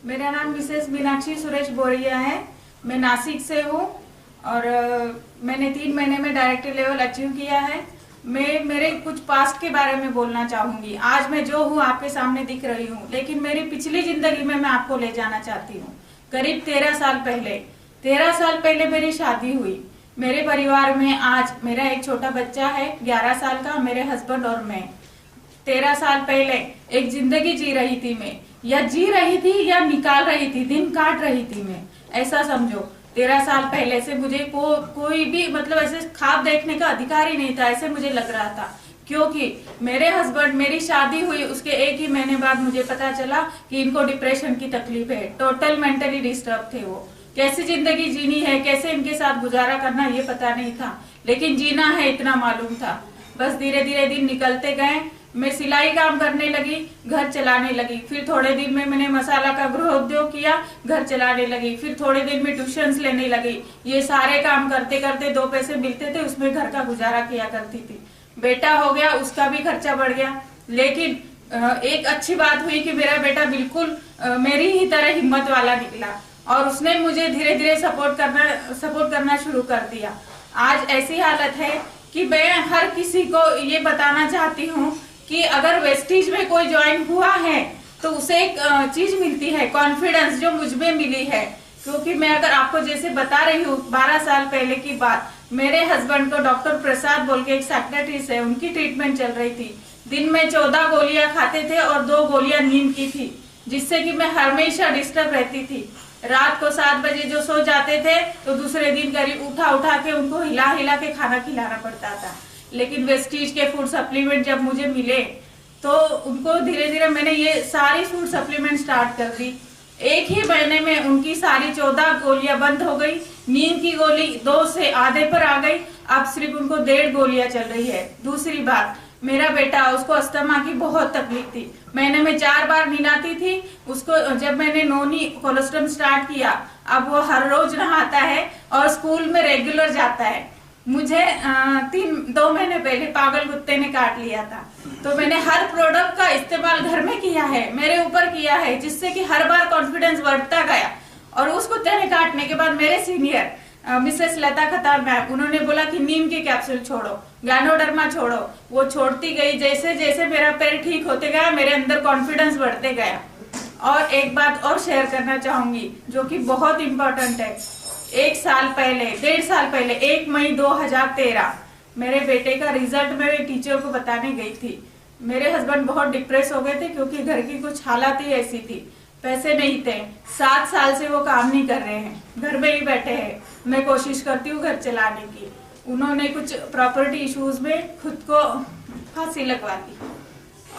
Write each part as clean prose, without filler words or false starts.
मेरा नाम मिसेस मीनाक्षी सुरेश बोरिया है। मैं नासिक से हूँ और मैंने 3 महीने में डायरेक्टर लेवल अचीव किया है। मैं मेरे कुछ पास्ट के बारे में बोलना चाहूंगी। आज मैं जो हूँ आपके सामने दिख रही हूँ, लेकिन मेरी पिछली जिंदगी में मैं आपको ले जाना चाहती हूँ। करीब 13 साल पहले मेरी शादी हुई। मेरे परिवार में आज मेरा एक छोटा बच्चा है 11 साल का, मेरे हस्बैंड और मैं। 13 साल पहले एक जिंदगी जी रही थी मैं, या जी रही थी या निकाल रही थी, दिन काट रही थी मैं, ऐसा समझो। 13 साल पहले से मुझे कोई भी मतलब ऐसे ख्वाब देखने का अधिकार ही नहीं था, ऐसे मुझे लग रहा था। क्योंकि मेरे हस्बैंड, मेरी शादी हुई उसके 1 ही महीने बाद मुझे पता चला कि इनको डिप्रेशन की तकलीफ है। टोटल मेंटली डिस्टर्ब थे वो। कैसी जिंदगी जीनी है, कैसे इनके साथ गुजारा करना, ये पता नहीं था, लेकिन जीना है इतना मालूम था। बस धीरे धीरे दिन निकलते गए। मैं सिलाई काम करने लगी, घर चलाने लगी। फिर थोड़े दिन में मैंने मसाला का गृह उद्योग किया, घर चलाने लगी। फिर थोड़े दिन में ट्यूशंस लेने लगी। ये सारे काम करते करते 2 पैसे मिलते थे, उसमें घर का गुजारा किया करती थी। बेटा हो गया, उसका भी खर्चा बढ़ गया। लेकिन एक अच्छी बात हुई कि मेरा बेटा बिल्कुल मेरी ही तरह हिम्मत वाला निकला और उसने मुझे धीरे धीरे सपोर्ट करना शुरू कर दिया। आज ऐसी हालत है कि मैं हर किसी को ये बताना चाहती हूँ कि अगर वेस्टीज में कोई ज्वाइन हुआ है तो उसे एक चीज मिलती है, कॉन्फिडेंस, जो मुझ में मिली है। क्योंकि मैं अगर आपको जैसे बता रही हूँ, 12 साल पहले की बात, मेरे हस्बैंड को डॉक्टर प्रसाद बोल के एक साइकियाट्रिस्ट है, उनकी ट्रीटमेंट चल रही थी। दिन में 14 गोलियां खाते थे और 2 गोलियां नींद की थी, जिससे कि मैं हमेशा डिस्टर्ब रहती थी। रात को 7 बजे जो सो जाते थे तो दूसरे दिन करीब उठा के उनको हिला हिला के खाना खिलाना पड़ता था। लेकिन वेस्टीज के फूड सप्लीमेंट जब मुझे मिले तो उनको धीरे धीरे मैंने ये सारी फूड सप्लीमेंट स्टार्ट कर दी। 1 ही महीने में उनकी सारी 14 गोलियां बंद हो गई। नींद की गोली 2 से आधे पर आ गई। अब सिर्फ उनको 1.5 गोलियां चल रही है। दूसरी बात, मेरा बेटा, उसको अस्थमा की बहुत तकलीफ थी। महीने में 4 बार नींद आती थी उसको। जब मैंने नोनी कोलोस्ट्रम स्टार्ट किया, अब वो हर रोज नहाता है और स्कूल में रेगुलर जाता है। मुझे 2 महीने पहले पागल कुत्ते ने काट लिया था, तो मैंने हर प्रोडक्ट का इस्तेमाल घर में किया है, मेरे ऊपर किया है, जिससे कि हर बार कॉन्फिडेंस बढ़ता गया। और उस कुत्ते ने काटने के बाद मेरे सीनियर मिसेस लता खतार मैम, उन्होंने बोला कि नीम के कैप्सूल छोड़ो, गैनोडर्मा छोड़ो। वो छोड़ती गई। जैसे जैसे मेरा पैर ठीक होते गया, मेरे अंदर कॉन्फिडेंस बढ़ते गया। और एक बात और शेयर करना चाहूंगी जो कि बहुत इम्पोर्टेंट है। 1 साल पहले 1 मई 2013 मेरे बेटे का रिजल्ट मेरे टीचर को बताने गई थी। मेरे हस्बैंड बहुत डिप्रेस हो गए थे क्योंकि घर की कुछ हालात ही ऐसी थी, पैसे नहीं थे। 7 साल से वो काम नहीं कर रहे हैं, घर में ही बैठे हैं। मैं कोशिश करती हूँ घर चलाने की। उन्होंने कुछ प्रॉपर्टी इश्यूज में खुद को फांसी लगवा दी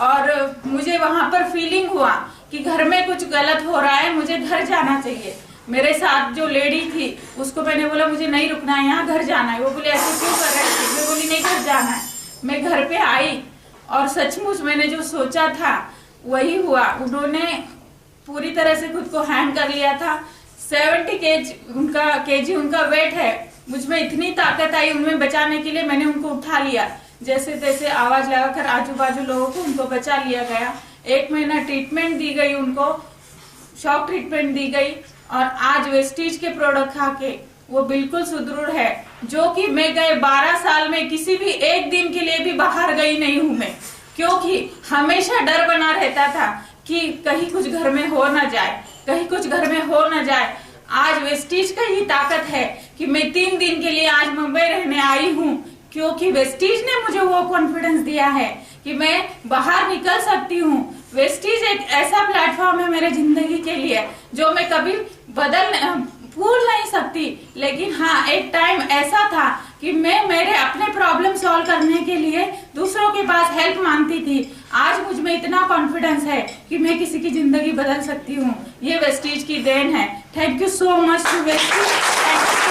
और मुझे वहां पर फीलिंग हुआ कि घर में कुछ गलत हो रहा है, मुझे घर जाना चाहिए। मेरे साथ जो लेडी थी उसको मैंने बोला मुझे नहीं रुकना है, यहाँ घर जाना है। वो बोले ऐसे क्यों कर रहे थे? मैं बोली नहीं, घर जाना है। मैं घर पे आई और सचमुच मैंने जो सोचा था वही हुआ। उन्होंने पूरी तरह से खुद को हैंग कर लिया था। 70 केजी उनका वेट है। मुझमें इतनी ताकत आई उनमें बचाने के लिए, मैंने उनको उठा लिया। जैसे तैसे आवाज लगाकर आजू बाजू लोगों को उनको बचा लिया गया। 1 महीना ट्रीटमेंट दी गई उनको, शॉक ट्रीटमेंट दी गई और आज वेस्टीज के प्रोडक्ट खा के वो बिल्कुल सुदृढ़ है। जो कि मैं गए 12 साल में किसी भी एक दिन के लिए भी बाहर गई नहीं हूं मैं, क्योंकि हमेशा डर बना रहता था कि कहीं कुछ घर में हो ना जाए, कहीं कुछ घर में हो ना जाए। आज वेस्टीज का ही ताकत है कि मैं 3 दिन के लिए आज मुंबई रहने आई हूँ, क्योंकि वेस्टीज ने मुझे वो कॉन्फिडेंस दिया है कि मैं बाहर निकल सकती हूँ। वेस्टीज एक ऐसा प्लेटफॉर्म है मेरे जिंदगी के लिए जो मैं कभी भूल नहीं सकती। लेकिन हाँ, एक टाइम ऐसा था कि मैं मेरे अपने प्रॉब्लम सॉल्व करने के लिए दूसरों के पास हेल्प मांगती थी। आज मुझ में इतना कॉन्फिडेंस है कि मैं किसी की जिंदगी बदल सकती हूँ। ये वेस्टीज की देन है। Thank you so much to Vestige.